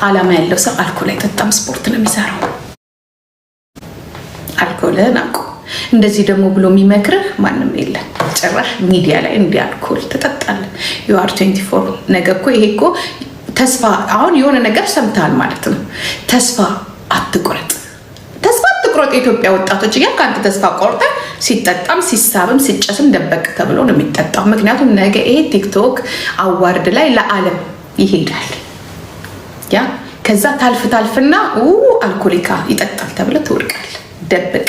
አላማ ያለው ሰው አልኮል አይጠጣም፣ ስፖርት ነው የሚሰራው። አልኮልን አቁ። እንደዚህ ደግሞ ብሎ የሚመክርህ ማንም የለም። ጭራሽ ሚዲያ ላይ እንዲህ አልኮል ትጠጣለህ you are 24 ነገ እኮ ይሄ እኮ ተስፋ አሁን የሆነ ነገር ሰምተሃል ማለት ነው። ተስፋ አትቁረጥ፣ ተስፋ አትቁረጥ። የኢትዮጵያ ወጣቶች ያ ካንተ ተስፋ ቆርጠ ሲጠጣም ሲሳብም ሲጨስም ደበቅ ተብሎ ነው የሚጠጣው። ምክንያቱም ነገ ይሄ ቲክቶክ አዋርድ ላይ ለዓለም ይሄዳል። ያ ከዛ ታልፍና አልኮሊካ ይጠጣል ተብለ ትወድቃል። ደብቅ።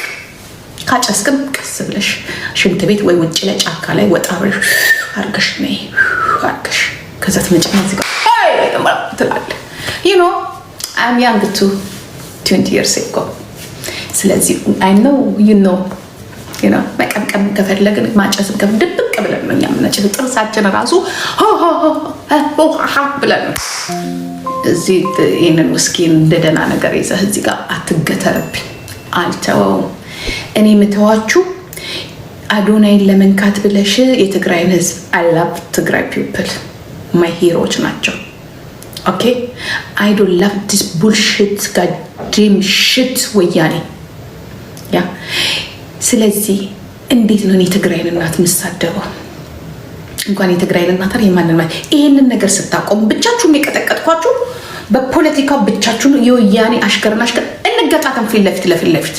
ካጨስክም ቀስ ብለሽ ሽንት ቤት ወይ ውጭ ላይ ጫካ ላይ ወጣ ብለሽ አርገሽ ነይ አርገሽ ከዛ ትመጪና እዚህ ጋር ትላለህ። I'm young too 20 years ago። ስለዚህ I know you know መቀምቀም ከፈለግን ማጨስም ድብቅ ብለን ነው የምናጨስ። ጥርሳችን ራሱ ብለን ነው እዚህ ይህንን ውስኪን እንደደና ነገር ይዘህ እዚህ ጋር አትገተርብኝ። አልተወውም። እኔ የምተዋችሁ አዶናይን ለመንካት ብለሽ የትግራይን ህዝብ አላብ ትግራይ ፒፕል ማይ ሂሮች ናቸው። ኦኬ አይ ዶንት ላቭ ዲስ ቡልሺት ጋዴም ሽት ወያኔ ያ። ስለዚህ እንዴት ነው የትግራይን እናት የምሳደበው? እንኳን የትግራይን እናት የማንን ማለት ይሄንን ነገር ስታቆሙ ብቻችሁን የቀጠቀጥኳችሁ በፖለቲካው ብቻችሁን የወያኔ አሽከርና አሽከር እንገጣጠም ፊት ለፊት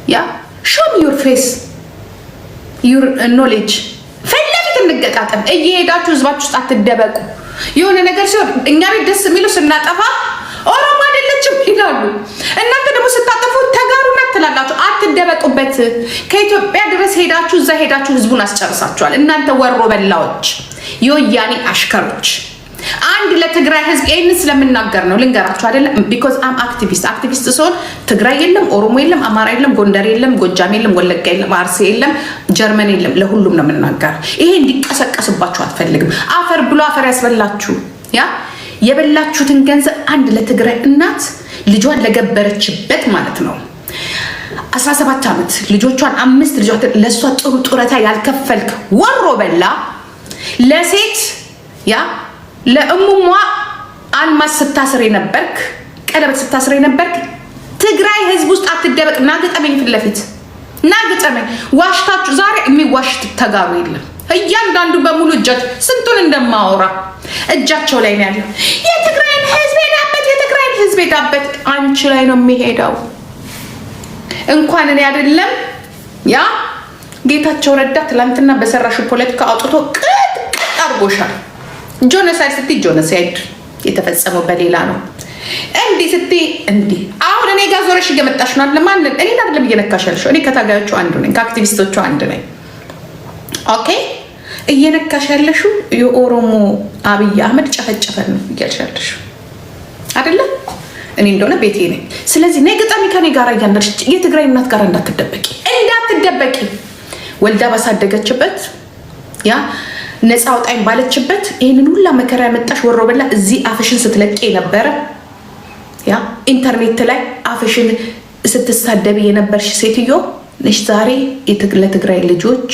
ያ show me your face your knowledge ፊት ለፊት እንገጣጠም። እየሄዳችሁ ህዝባችሁ ውስጥ አትደበቁ። የሆነ ነገር ሲሆን እኛ ቤት ደስ የሚሉ ስናጠፋ ኦሮሞ አይደለችም ይላሉ። እናንተ ደግሞ ስታጠፉ ተጋሩና ትላላችሁ። አትደበቁበት። ከኢትዮጵያ ድረስ ሄዳችሁ እዛ ሄዳችሁ ህዝቡን አስጨርሳችኋል። እናንተ ወሮ በላዎች የወያኔ አሽከሮች። አንድ ለትግራይ ህዝብ ይሄን ስለምናገር ነው ልንገራችሁ አይደለም። because I'm activist ሲሆን ትግራይ የለም፣ ኦሮሞ የለም፣ አማራ የለም፣ ጎንደር የለም፣ ጎጃም የለም፣ ወለጋ የለም፣ አርሲ የለም፣ ጀርመን የለም። ለሁሉም ነው የምናገር። ይሄ እንዲቀሰቀስባችሁ አትፈልግም። አፈር ብሎ አፈር ያስበላችሁ ያ የበላችሁትን ገንዘብ አንድ ለትግራይ እናት ልጇን ለገበረችበት ማለት ነው 17 ዓመት ልጆቿን 5 ልጆቿን ለሷ ጥሩ ጡረታ ያልከፈልክ ወሮ በላ ለሴት ያ ለእሙሟ አልማስ ስታስር የነበርክ ቀለበት ስታስር የነበርክ ትግራይ ህዝብ ውስጥ አትደበቅ። ናግጠመኝ ፊት ለፊት ናግጠመኝ። ዋሽታችሁ ዛሬ የሚዋሽ ተጋሩ የለም። እያንዳንዱ በሙሉ እጃቸው ስንቱን እንደማወራ እጃቸው ላይ ነው ያለው። የትግራይን ህዝብ ሄዳበት አንቺ ላይ ነው የሚሄደው። እንኳን እኔ አይደለም ያ ጌታቸው ረዳ ትላንትና በሰራሹ ፖለቲካ አውጥቶ ቅጥ አድርጎሻል። ጆኖሳይድ ስትይ ጆኖሳይድ የተፈጸመው በሌላ ነው። እንዲህ ስትይ እንዲህ። አሁን እኔ ጋር ዞረሽ እየመጣሽ ነው አይደል? ማንን እኔ አይደለም እየነካሽ ያልሽው። እኔ ከታጋዮቹ አንዱ ነኝ፣ ከአክቲቪስቶቹ አንዱ ነኝ። ኦኬ እየነካሽ ያለሽው የኦሮሞ አብይ አህመድ ጨፈጨፈን ነው እያልሽ ያለሽው አይደለ? እኔ እንደሆነ ቤቴ ነኝ። ስለዚህ ነይ ግጠሚ ከኔ ጋር እያንዳንድሽ የትግራይ እናት ጋር እንዳትደበቂ። ወልዳ ባሳደገችበት ያ ነፃ አውጣኝ ባለችበት ይሄንን ሁላ መከራ ያመጣሽ ወሮ በላ እዚህ አፍሽን ስትለቂ ነበረ። ያ ኢንተርኔት ላይ አፍሽን ስትሳደቢ የነበርሽ ሴትዮ ነሽ ዛሬ ለትግራይ ልጆች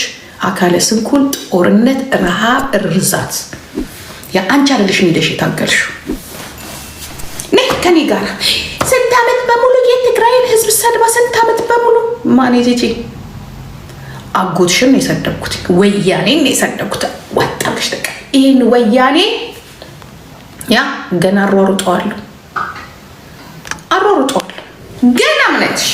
አካለ ስንኩል ጦርነት፣ ረሃብ፣ እርዛት ያ አንቺ አይደለሽ ሄደሽ የታገልሽው። ነይ ከኔ ጋር ስንት ዓመት በሙሉ የትግራይን ህዝብ ሰድባ ስንት ዓመት በሙሉ ማን ይጂ አጎትሽን የሰደብኩት ወያኔን የሰደብኩት ወጣሽ ተቀ ይሄን ወያኔ ያ ገና አሯሩጠዋለሁ ገና ምንሽ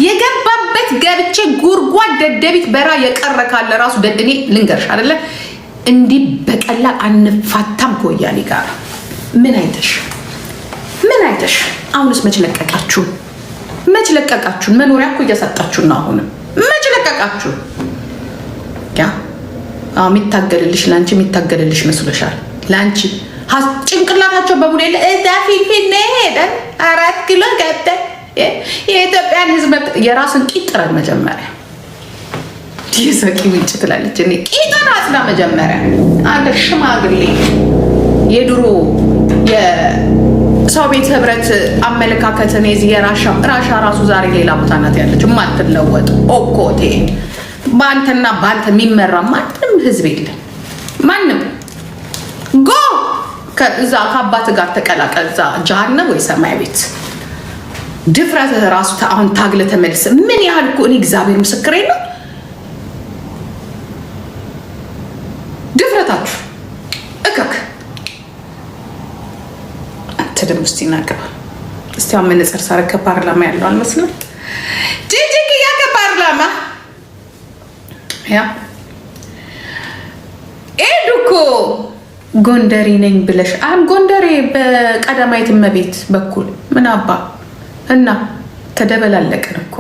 የገባበት ገብቼ ጉርጓድ ደደቢት በራ የቀረ ካለ ራሱ ደድኔ ልንገርሽ አይደለ እንዲህ በቀላል አንፋታም ከወያኔ ጋር። ምን አይተሽ አሁንስ መች ለቀቃችሁ? መኖሪያ እኮ እያሳጣችሁ ነው። አሁንም መች ለቀቃችሁ? ያ የሚታገልልሽ ላንቺ የሚታገልልሽ መስሎሻል? ላንቺ ጭንቅላታቸው በሙሉ ፊልፊል ሄደ 4 ኪሎ ገብተ የኢትዮጵያን ህዝብ የራስን ቂጥረን መጀመሪያ ይዘቂ ምንጭ ትላለች። እኔ ቂጥራ አጽዳ መጀመሪያ አንድ ሽማግሌ የድሮ የሰው ቤት ህብረት አመለካከትን የዚህ የራሻ ራሱ ዛሬ ሌላ ቦታ ናት ያለች ማትለወጥ ኦኮቴ ባንተና ባንተ የሚመራ ማንም ህዝብ የለም። ማንም ጎ ከዛ ከአባት ጋር ተቀላቀል እዛ ጀሃነም ወይ ሰማይ ቤት። ድፍረት ራሱ አሁን ታግለ ተመልሰ ምን ያህል እኮ እኔ እግዚአብሔር ምስክሬ ነው። ድፍረታችሁ እከክ አንተ ደግሞ እስቲ ናገባ እስቲ አሁን መነጽር ሳረግ ከፓርላማ ያለው አልመስልም። ጂጂክ ያ ከፓርላማ ያ ኤዱኮ ጎንደሬ ነኝ ብለሽ ጎንደሬ በቀዳማዊት እመቤት በኩል ምን አባ እና ተደበላለቀን እኮ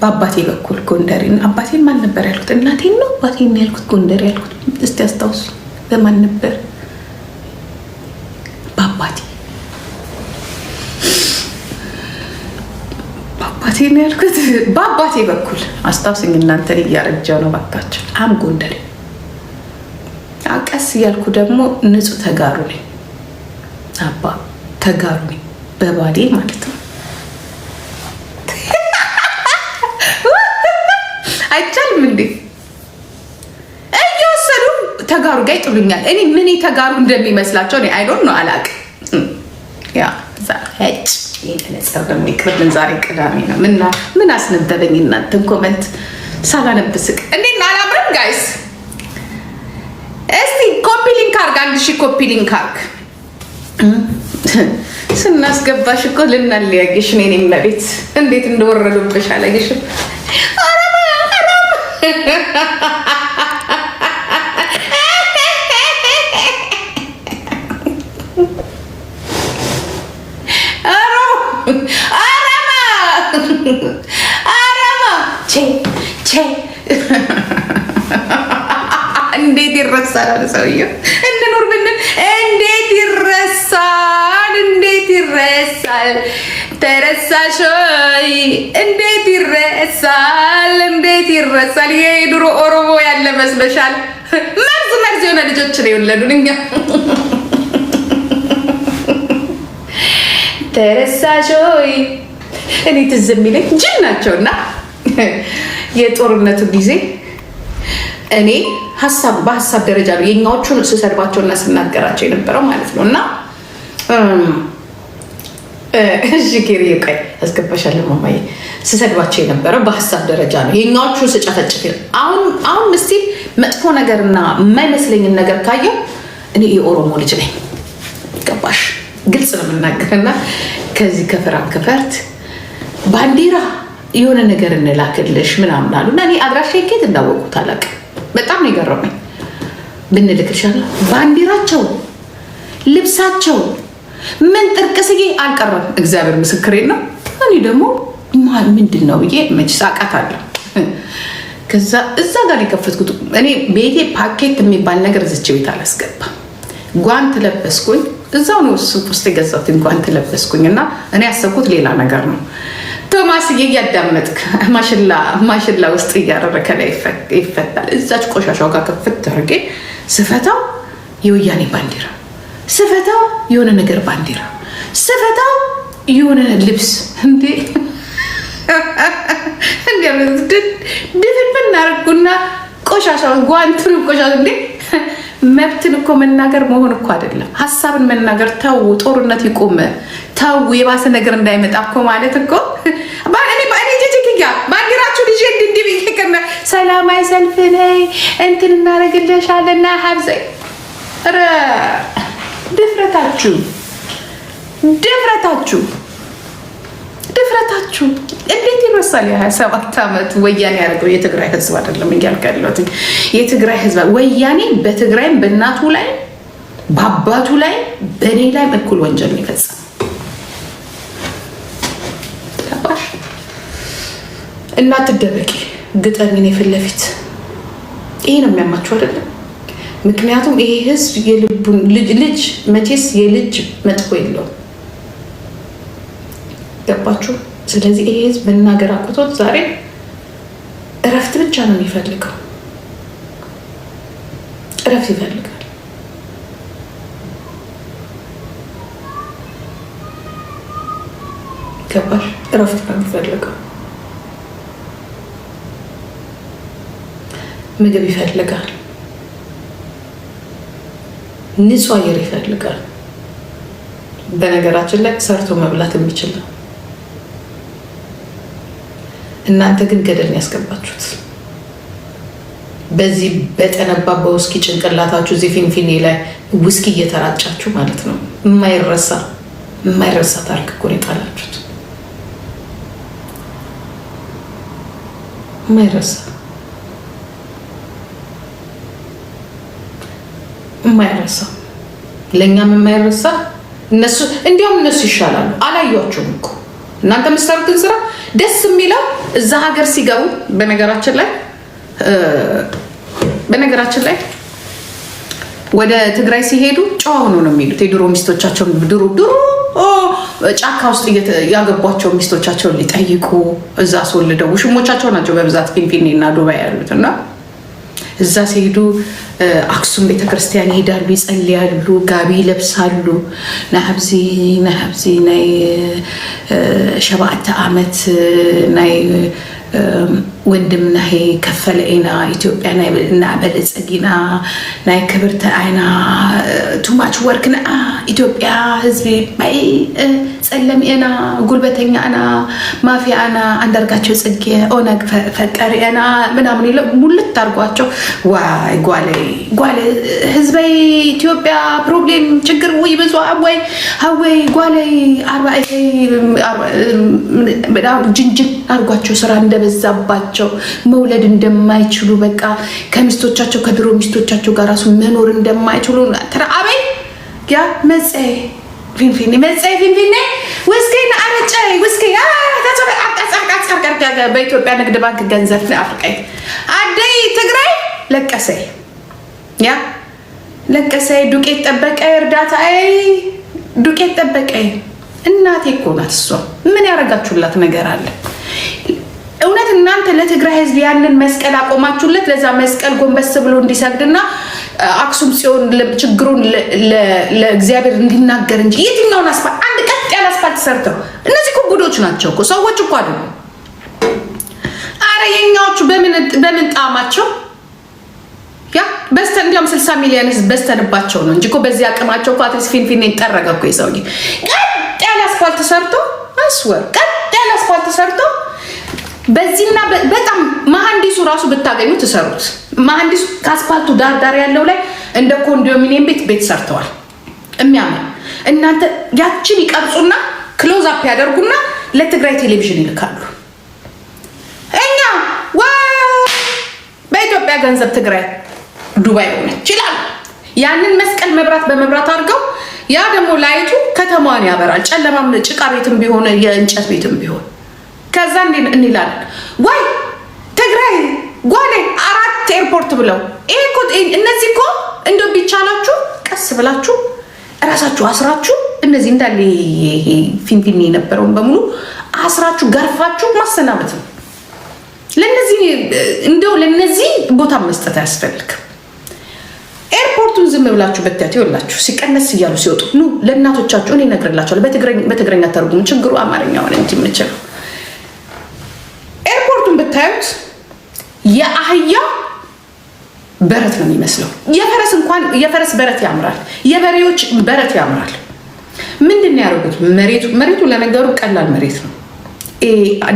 በአባቴ በኩል ጎንደሬ። አባቴን ማን ነበር ያልኩት? እናቴን ነው አባቴን ያልኩት? ጎንደሬ ያልኩት እስቲ አስታውሱ። በማን ነበር? በአባቴ ነው ያልኩት። በአባቴ በኩል አስታውስኝ። እናንተን እያረጃው ነው ባካቸው። አም ጎንደሬ ቀስ እያልኩ ደግሞ ንጹህ ተጋሩ ነኝ። አባ ተጋሩ ነኝ በባዴ ማለት ነው። አይቻልም እንዴ? እየወሰዱ ተጋሩ ጋር ይጥሉኛል። እኔ ምን ተጋሩ እንደሚመስላቸው እኔ አይዶን ነው አላውቅም። ያ ዛች የነጸር ደግሞ ይቅርብን። ዛሬ ቅዳሜ ነው። ምን አስነበበኝ እናንተን ኮመንት ሳላነብስቅ እንዴት አላምርም ጋይስ? እስቲ ኮፒ ሊንክ አርግ፣ 1000 ኮፒ ሊንክ አርግ። ስናስገባሽ እኮ ልናለያየሽ ነው። እኔም ለቤት እንዴት እንደወረዱብሽ አላየሽም? እንዴት ይረሳል ሰውዬው? እንኖር ብንል እንዴት ይረሳል? እንዴት ይረሳል? ተረሳሽ ወይ? እንዴት ይረሳል? እንዴት ይረሳል? የድሮ ኦሮሞ ያለ መስለሻል? መርዝ የሆነ ልጆች ነው የወለዱን እኛ። ተረሳሽ ወይ? እኔ ትዝ የሚለኝ ጅል ናቸውና የጦርነቱ ጊዜ እኔ በሀሳብ ደረጃ ነው የኛዎቹን ስሰድባቸውና ስናገራቸው የነበረው ማለት ነው። እና እሺ ጌሪ ቀይ አስገባሻለሁ ማማዬ። ስሰድባቸው የነበረው በሀሳብ ደረጃ ነው የኛዎቹን ስጨፈጭፍ። አሁን እስቲ መጥፎ ነገርና የማይመስለኝን ነገር ካየው እኔ የኦሮሞ ልጅ ነኝ። ገባሽ? ግልጽ ነው የምናገርና ከዚህ ከፍራንክፈርት ባንዲራ የሆነ ነገር እንላክልሽ ምናምን አሉ እና እኔ አድራሻ ኬት እንዳወቁት አላውቅም። በጣም ነው የገረመኝ። ብንልክልሻለሁ ባንዲራቸው፣ ልብሳቸው ምን ጥርቅስዬ አልቀረም። እግዚአብሔር ምስክሬ ነው። እኔ ደግሞ ምንድን ነው ብዬ መች ሳቃታለሁ። ከዛ እዛ ጋር የከፈትኩት እኔ ቤቴ ፓኬት የሚባል ነገር እዚች ቤት አላስገባም። ጓንት ለበስኩኝ። እዛው ነው ሱቅ ውስጥ የገዛሁት ጓንት ለበስኩኝ እና እኔ ያሰብኩት ሌላ ነገር ነው። ቶማስዬ እያዳመጥክ ማሽላ ውስጥ እያደረከ ላይ ይፈታል። እዛች ቆሻሻው ጋር ከፍት አድርጌ ስፈታው የወያኔ ባንዲራ፣ ስፈታው የሆነ ነገር ባንዲራ፣ ስፈታው የሆነ ልብስ እንዴ ድፍን እናርጉና ቆሻሻው ጓንቱን ቆሻሻ እንዴ። መብትን እኮ መናገር መሆን እኮ አይደለም። ሀሳብን መናገር ተው፣ ጦርነት ይቆም፣ ተው፣ የባሰ ነገር እንዳይመጣ እኮ ማለት እኮ ባንዲራችሁ ልጅ እንዲህ ሰላማዊ ሰልፍ ላይ እንትን እናደርግልሻለና ሀብዘይ ድፍረታችሁ እንዴት ይረሳል? የ27 ዓመት ወያኔ ያደርገው የትግራይ ህዝብ አይደለም እያልኩ ያለሁት የትግራይ ህዝብ ወያኔ በትግራይም በእናቱ ላይ በአባቱ ላይ በእኔ ላይ እኩል ወንጀል ነው የፈጸመው። እና ትደበቂ ግጠሚን የፊት ለፊት ይሄ ነው የሚያማችሁ አይደለም? ምክንያቱም ይሄ ህዝብ የልቡን ልጅ መቼስ የልጅ መጥፎ የለውም። ገባችሁ? ስለዚህ ይሄ ህዝብ መናገር አቅቶት ዛሬ እረፍት ብቻ ነው የሚፈልገው። እረፍት ይፈልጋል። ገባሽ? እረፍት ነው የሚፈልገው። ምግብ ይፈልጋል። ንጹህ አየር ይፈልጋል። በነገራችን ላይ ሰርቶ መብላት የሚችል ነው። እናንተ ግን ገደል ያስገባችሁት በዚህ በጠነባ በውስኪ ጭንቅላታችሁ እዚህ ፊንፊኔ ላይ ውስኪ እየተራጫችሁ ማለት ነው። የማይረሳ ታሪክ እኮ ነው የጣላችሁት። የማይረሳ ለእኛም የማይረሳ እነሱ እንዲያውም እነሱ ይሻላሉ። አላያችሁም እኮ እናንተ የምትሰሩትን ስራ ደስ የሚለው እዛ ሀገር ሲገቡ በነገራችን ላይ ወደ ትግራይ ሲሄዱ ጨዋ ሆኖ ነው የሚሄዱት። የድሮ ሚስቶቻቸውን ድሮ ጫካ ውስጥ ያገቧቸው ሚስቶቻቸውን ሊጠይቁ እዛ አስወልደው ውሽሞቻቸው ናቸው በብዛት ፊንፊኔ እና ዱባይ ያሉት እና እዛ ሲሄዱ አክሱም ቤተክርስቲያን ይሄዳሉ፣ ይጸልያሉ፣ ጋቢ ይለብሳሉ። ናብዚ ናይ 7 ዓመት ናይ ወንድም ናይ ከፈለ ኢና ኢትዮጵያ እና በለጸጊና ናይ ክብርተ አይና ቱማች ወርክና ኢትዮጵያ ህዝቢ ማይ ጸለም ኢና ጉልበተኛ እና ማፊያ እና አንዳርጋቸው ጽጌ ኦነግ ፈቀሪ እና ምናምን ይለው ሙልት አርጓቸው ዋይ ጓለ ህዝቢ ኢትዮጵያ ፕሮብሌም ችግር ወይ ብዙ አወይ ጓለ 40 በዳው ጅንጅን አርጓቸው ስራ እንደበዛባቸው መውለድ እንደማይችሉ በቃ ከሚስቶቻቸው ከድሮ ሚስቶቻቸው ጋር ራሱ መኖር እንደማይችሉ ተራአበይ ያ መጽይ ፊንፊኔ ውስኪ አረጨ ውስኪ በኢትዮጵያ ንግድ ባንክ ገንዘብ አፍርቀይ አደይ ትግራይ ለቀሰይ ዱቄት ጠበቀ እርዳታ ዱቄት ጠበቀ እናቴ እኮ ናት እሷ። ምን ያረጋችሁላት ነገር አለ? እውነት እናንተ ለትግራይ ህዝብ ያንን መስቀል አቆማችሁለት ለዛ መስቀል ጎንበስ ብሎ እንዲሰግድና አክሱም ጽዮን ችግሩን ለእግዚአብሔር እንዲናገር እንጂ የትኛውን አስፋልት አንድ ቀጥ ያለ አስፋልት ሰርተው እነዚህ እኮ ጉዶች ናቸው እኮ ሰዎች እኮ አይደሉ። አረ የኛዎቹ በምን ጣማቸው ያ በስተን እንዲያም 60 ሚሊዮን ህዝብ በስተንባቸው ነው እንጂ እኮ በዚህ አቅማቸው እኮ አትሊስት ፊንፊኔ ጠረገ እኮ ይሰውኝ ቀጥ ያለ አስፋልት ሰርቶ አስወር ቀጥ ያለ አስፋልት ሰርቶ በዚህና በጣም መሐንዲሱ ራሱ ብታገኙ ተሰሩት። መሐንዲሱ ከአስፋልቱ ዳር ያለው ላይ እንደ ኮንዶሚኒየም ቤት ሰርተዋል። የሚያምር እናንተ ያችን ይቀርጹና ክሎዝ አፕ ያደርጉና ለትግራይ ቴሌቪዥን ይልካሉ። እኛ በኢትዮጵያ ገንዘብ ትግራይ ዱባይ ሆነ ይችላል። ያንን መስቀል በመብራት አድርገው ያ ደግሞ ላይቱ ከተማዋን ያበራል። ጨለማም ጭቃ ቤትም ቢሆን የእንጨት ቤትም ቢሆን ከዛ እንላለን ወይ ትግራይ ጓሌ 4 ኤርፖርት ብለው እነዚህ እኮ እንደው ቢቻላችሁ ቀስ ብላችሁ እራሳችሁ አስራችሁ እነዚህ እንዳለ ፊንፊኔ የነበረውን በሙሉ አስራችሁ ገርፋችሁ ማሰናበት ነው። ለነዚህ ቦታ መስጠት አያስፈልግም። ኤርፖርቱን ዝም ብላችሁ በትያት ይወላችሁ ሲቀነስ እያሉ ሲወጡ ለእናቶቻችሁ እኔ እነግርላችኋለሁ። በትግረኛ ተርጉም ችግሩ አማርኛ ሆነ እንጂ የምችለው ኤርፖርቱን ብታዩት የአህያ በረት ነው የሚመስለው። የፈረስ በረት ያምራል፣ የበሬዎች በረት ያምራል። ምንድን ነው ያደረጉት? መሬቱ ለነገሩ ቀላል መሬት ነው።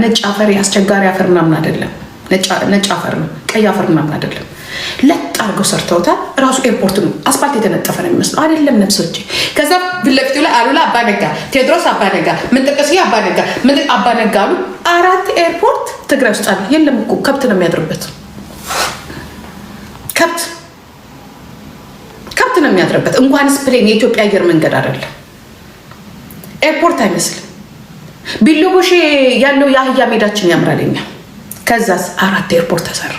ነጭ አፈር አስቸጋሪ አፈር ምናምን አይደለም። ነጭ አፈር ነው፣ ቀይ አፈር ምናምን አይደለም። ለጥ አድርገው ሰርተውታል። ራሱ ኤርፖርት ነው፣ አስፋልት የተነጠፈ ነው የሚመስለው አይደለም ነፍሶቼ። ከዛ ፊት ለፊቱ ላይ አሉላ አባነጋ፣ ቴዎድሮስ አባነጋ፣ ምንጥቅስዬ አባነጋ አሉ። 4 ኤርፖርት ትግራይ ውስጥ አለ። የለም እኮ ከብት ነው የሚያድርበት። ከብት ነው የሚያድርበት። እንኳንስ ፕሌን የኢትዮጵያ አየር መንገድ አይደለም ኤርፖርት አይመስልም። ቢሎቦሼ ያለው የአህያ ሜዳችን ያምራልኛ። ከዛስ 4 ኤርፖርት ተሰራ።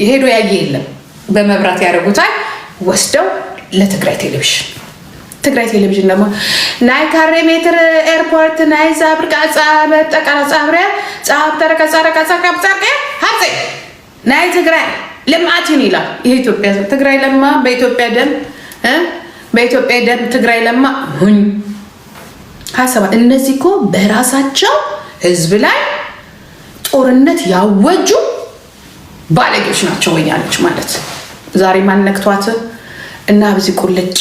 የሄዶ ያየ የለም። በመብራት ያደርጉታል ወስደው ለትግራይ ቴሌቪዥን ደግሞ ናይ ካሬ ሜትር ኤርፖርት ናይ ዛብርቃ ጻብሪያ ሀብፄ ናይ ትግራይ ልምዓትን ይላል። የኢትዮጵያ ትግራይ ለማ በኢትዮጵያ ደም ትግራይ ለማ ሁኝ ሀሳብ። እነዚህ እኮ በራሳቸው ህዝብ ላይ ጦርነት ያወጁ ባለጌዎች ናቸው። ወያኔዎች ማለት ዛሬ ማን ነክቷት እና ብዙ ቁልጭ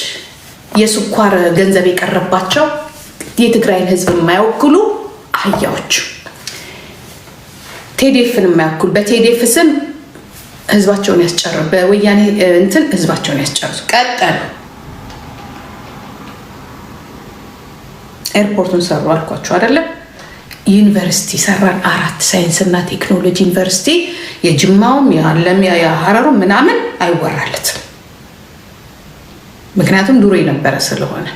የስኳር ገንዘብ የቀረባቸው የትግራይን ህዝብ የማይወክሉ አህያዎች ቴዴፍን የማይወክሉ በቴዴፍ ስም ህዝባቸውን ያስጨርሱ በወያኔ እንትን ህዝባቸውን ያስጨርሱ ቀጠሉ። ኤርፖርቱን ሰሩ አልኳቸው አይደለም። ዩኒቨርሲቲ ሰራን 4 ሳይንስና ቴክኖሎጂ ዩኒቨርሲቲ የጅማውም ያለም የሐረሩም ምናምን አይወራለትም። ምክንያቱም ድሮ የነበረ ስለሆነ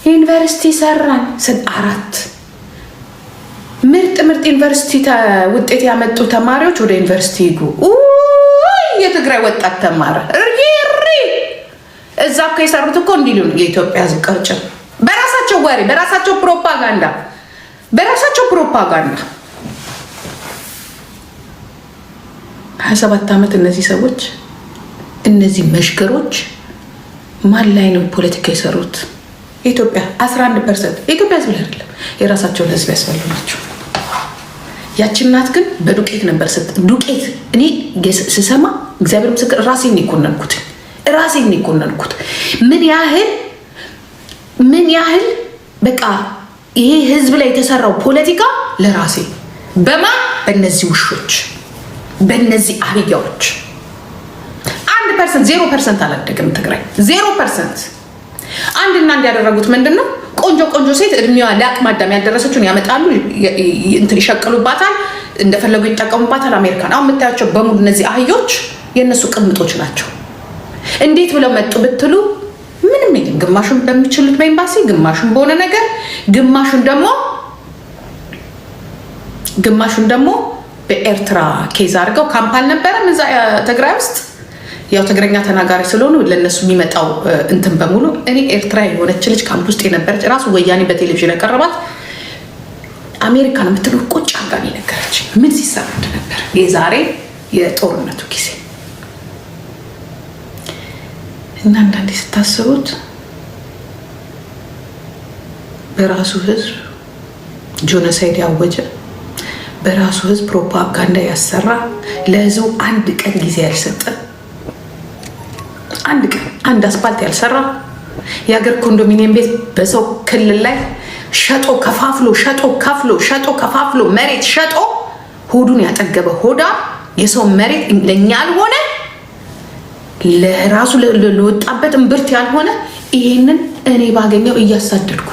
ዩኒቨርሲቲ ሰራን 4 ምርጥ ዩኒቨርሲቲ ውጤት ያመጡ ተማሪዎች ወደ ዩኒቨርሲቲ ይግቡ። የትግራይ ወጣት ተማረ እዛ እኮ የሰሩት እኮ እንዲሉ የኢትዮጵያ ህዝብ ቀርጭም በራሳቸው ወሬ በራሳቸው ፕሮፓጋንዳ 27 ዓመት እነዚህ ሰዎች እነዚህ መሽገሮች ማን ላይ ነው ፖለቲካ የሰሩት? ኢትዮጵያ 11% የኢትዮጵያ ህዝብ አይደለም የራሳቸውን ህዝብ ያስበሉ ናቸው። ያቺ እናት ግን በዱቄት ነበር ዱቄት እኔ ስሰማ እግዚአብሔር ምስክር ራሴን የኮነንኩት ምን ያህል በቃ ይሄ ህዝብ ላይ የተሰራው ፖለቲካ ለራሴ በእነዚህ ውሾች በእነዚህ አህያዎች 1% 0% አላደገም ትግራይ 0%። አንድና ያደረጉት ምንድነው? ቆንጆ ሴት እድሜዋ ለአቅመ አዳም ያልደረሰችውን ያመጣሉ፣ እንትን ይሸቅሉባታል፣ እንደፈለጉ ይጠቀሙባታል። አሜሪካን አሁን የምታያቸው በሙሉ እነዚህ አህዮች የእነሱ ቅምጦች ናቸው። እንዴት ብለው መጡ ብትሉ ምንም የለም። ግማሹን በሚችሉት በኤምባሲ፣ ግማሹን በሆነ ነገር፣ ግማሹን ደግሞ በኤርትራ ኬዝ አድርገው ካምፕ አልነበረም እዛ ትግራይ ውስጥ ያው ትግረኛ ተናጋሪ ስለሆኑ ለነሱ የሚመጣው እንትን በሙሉ እኔ ኤርትራ የሆነች ልጅ ካምፕ ውስጥ የነበረች ራሱ ወያኔ በቴሌቪዥን ያቀረባት አሜሪካን የምትኖር ቁጭ አጋሚ ነገረች ምን ሲሰራ ነበር የዛሬ የጦርነቱ ጊዜ። እና አንዳንዴ ስታስቡት በራሱ ህዝብ ጆኖሳይድ ያወጀ በራሱ ህዝብ ፕሮፓጋንዳ ያሰራ ለህዝቡ አንድ ቀን ጊዜ ያልሰጠ አንድ አስፓልት ያልሰራ የሀገር ኮንዶሚኒየም ቤት በሰው ክልል ላይ ሸጦ ከፋፍሎ መሬት ሸጦ ሆዱን ያጠገበ ሆዳ የሰው መሬት ለኛ ያልሆነ ለራሱ ለወጣበት እምብርት ያልሆነ ይሄንን እኔ ባገኘው እያሳደድኩ